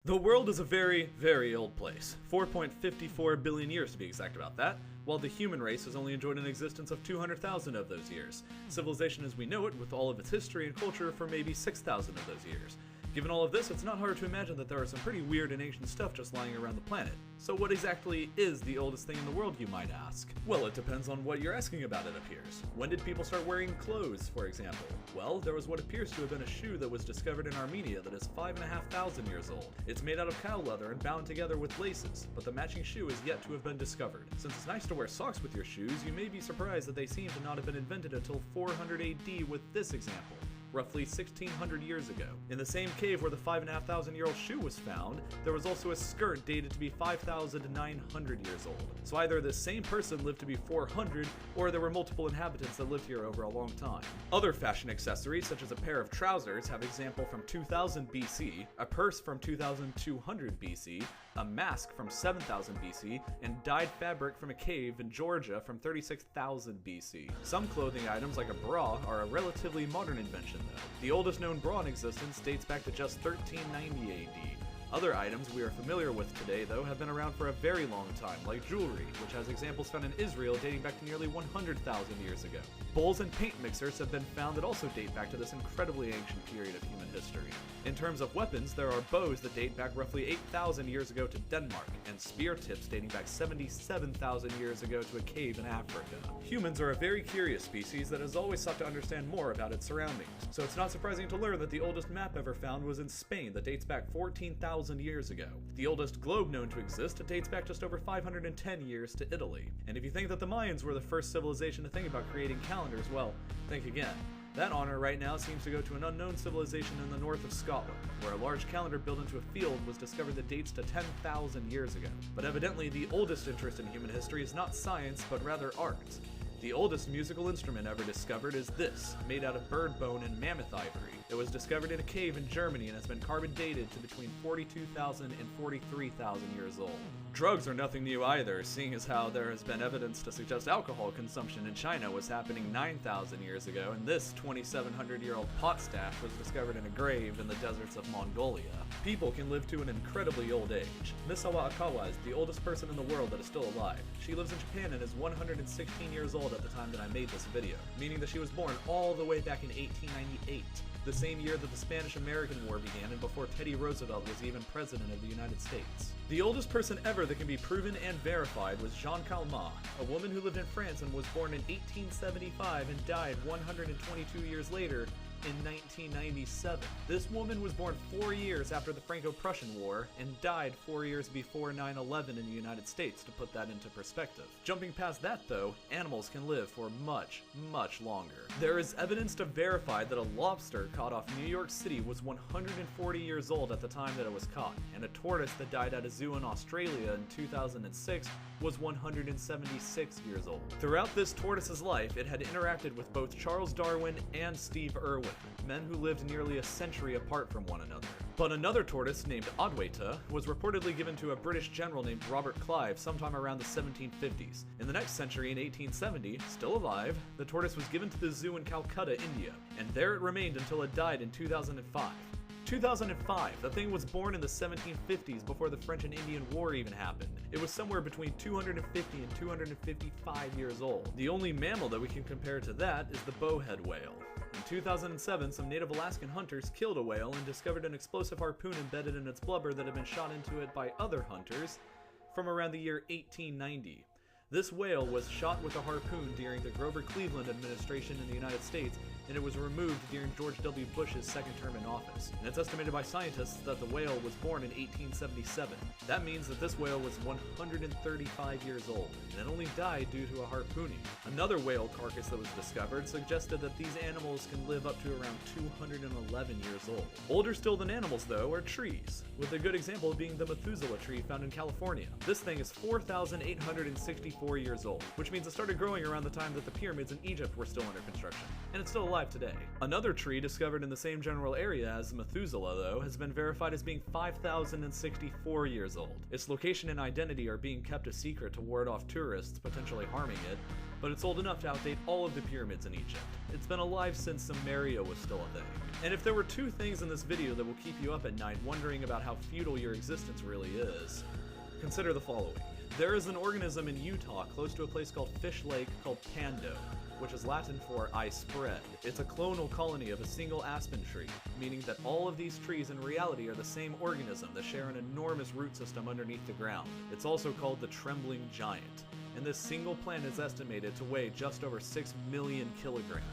The world is a very, very old place. 4.54 billion years to be exact about that, while the human race has only enjoyed an existence of 200,000 of those years. Civilization as we know it, with all of its history and culture, for maybe 6,000 of those years. Given all of this, it's not hard to imagine that there are some pretty weird and ancient stuff just lying around the planet. So what exactly is the oldest thing in the world, you might ask? Well, it depends on what you're asking about, it appears. When did people start wearing clothes, for example? Well, there was what appears to have been a shoe that was discovered in Armenia that is 5,500 years old. It's made out of cow leather and bound together with laces, but the matching shoe is yet to have been discovered. Since it's nice to wear socks with your shoes, you may be surprised that they seem to not have been invented until 400 AD with this example. Roughly 1,600 years ago. In the same cave where the 5,500-year-old shoe was found, there was also a skirt dated to be 5,900 years old. So either this same person lived to be 400, or there were multiple inhabitants that lived here over a long time. Other fashion accessories, such as a pair of trousers, have example from 2000 BC, a purse from 2200 BC, a mask from 7000 BC, and dyed fabric from a cave in Georgia from 36,000 BC. Some clothing items, like a bra, are a relatively modern invention, though. The oldest known bra in existence dates back to just 1390 AD. Other items we are familiar with today, though, have been around for a very long time, like jewelry, which has examples found in Israel dating back to nearly 100,000 years ago. Bowls and paint mixers have been found that also date back to this incredibly ancient period of human history. In terms of weapons, there are bows that date back roughly 8,000 years ago to Denmark, and spear tips dating back 77,000 years ago to a cave in Africa. Humans are a very curious species that has always sought to understand more about its surroundings, so it's not surprising to learn that the oldest map ever found was in Spain that dates back 14,000 years ago. The oldest globe known to exist dates back just over 510 years to Italy. And if you think that the Mayans were the first civilization to think about creating calendars, well, think again. That honor right now seems to go to an unknown civilization in the north of Scotland, where a large calendar built into a field was discovered that dates to 10,000 years ago. But evidently, the oldest interest in human history is not science, but rather art. The oldest musical instrument ever discovered is this, made out of bird bone and mammoth ivory. It was discovered in a cave in Germany and has been carbon dated to between 42,000 and 43,000 years old. Drugs are nothing new either, seeing as how there has been evidence to suggest alcohol consumption in China was happening 9,000 years ago, and this 2,700-year-old pot stash was discovered in a grave in the deserts of Mongolia. People can live to an incredibly old age. Misawa Akawa is the oldest person in the world that is still alive. She lives in Japan and is 116 years old at the time that I made this video, meaning that she was born all the way back in 1898. The same year that the Spanish-American War began and before Teddy Roosevelt was even president of the United States. The oldest person ever that can be proven and verified was Jeanne Calment, a woman who lived in France and was born in 1875 and died 122 years later in 1997. This woman was born 4 years after the Franco-Prussian War and died 4 years before 9/11 in the United States, to put that into perspective. Jumping past that though, animals can live for much, much longer. There is evidence to verify that a lobster caught off New York City was 140 years old at the time that it was caught, and a tortoise that died at a zoo in Australia in 2006 was 176 years old. Throughout this tortoise's life, it had interacted with both Charles Darwin and Steve Irwin, men who lived nearly a century apart from one another. But another tortoise named Adwaita was reportedly given to a British general named Robert Clive sometime around the 1750s. In the next century, in 1870, still alive, the tortoise was given to the zoo in Calcutta, India, and there it remained until it died in 2005. 2005, the thing was born in the 1750s before the French and Indian War even happened. It was somewhere between 250 and 255 years old. The only mammal that we can compare to that is the bowhead whale. In 2007, some native Alaskan hunters killed a whale and discovered an explosive harpoon embedded in its blubber that had been shot into it by other hunters from around the year 1890. This whale was shot with a harpoon during the Grover Cleveland administration in the United States, and it was removed during George W. Bush's second term in office. And it's estimated by scientists that the whale was born in 1877. That means that this whale was 135 years old, and it only died due to a harpooning. Another whale carcass that was discovered suggested that these animals can live up to around 211 years old. Older still than animals, though, are trees, with a good example being the Methuselah tree found in California. This thing is 4,863 64 years old, which means it started growing around the time that the pyramids in Egypt were still under construction, and it's still alive today. Another tree discovered in the same general area as Methuselah, though, has been verified as being 5,064 years old. Its location and identity are being kept a secret to ward off tourists potentially harming it, but it's old enough to outdate all of the pyramids in Egypt. It's been alive since Sumeria was still a thing. And if there were two things in this video that will keep you up at night wondering about how futile your existence really is, consider the following. There is an organism in Utah close to a place called Fish Lake called Pando, which is Latin for I spread. It's a clonal colony of a single aspen tree, meaning that all of these trees in reality are the same organism that share an enormous root system underneath the ground. It's also called the Trembling Giant, and this single plant is estimated to weigh just over 6 million kilograms.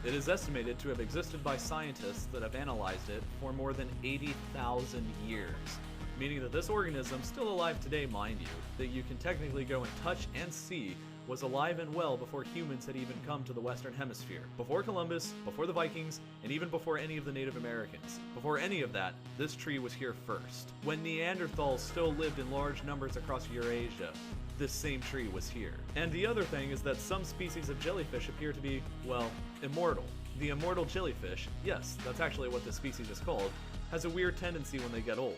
It is estimated to have existed by scientists that have analyzed it for more than 80,000 years. Meaning that this organism, still alive today mind you, that you can technically go and touch and see, was alive and well before humans had even come to the Western Hemisphere. Before Columbus, before the Vikings, and even before any of the Native Americans. Before any of that, this tree was here first. When Neanderthals still lived in large numbers across Eurasia, this same tree was here. And the other thing is that some species of jellyfish appear to be, well, immortal. The immortal jellyfish, yes, that's actually what this species is called, has a weird tendency when they get old.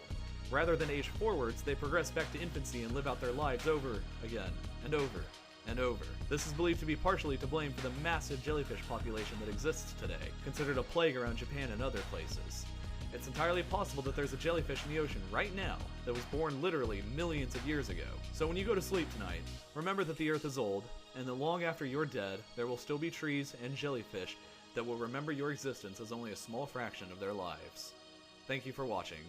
Rather than age forwards, they progress back to infancy and live out their lives over again, and over, and over. This is believed to be partially to blame for the massive jellyfish population that exists today, considered a plague around Japan and other places. It's entirely possible that there's a jellyfish in the ocean right now that was born literally millions of years ago. So when you go to sleep tonight, remember that the Earth is old, and that long after you're dead, there will still be trees and jellyfish that will remember your existence as only a small fraction of their lives. Thank you for watching.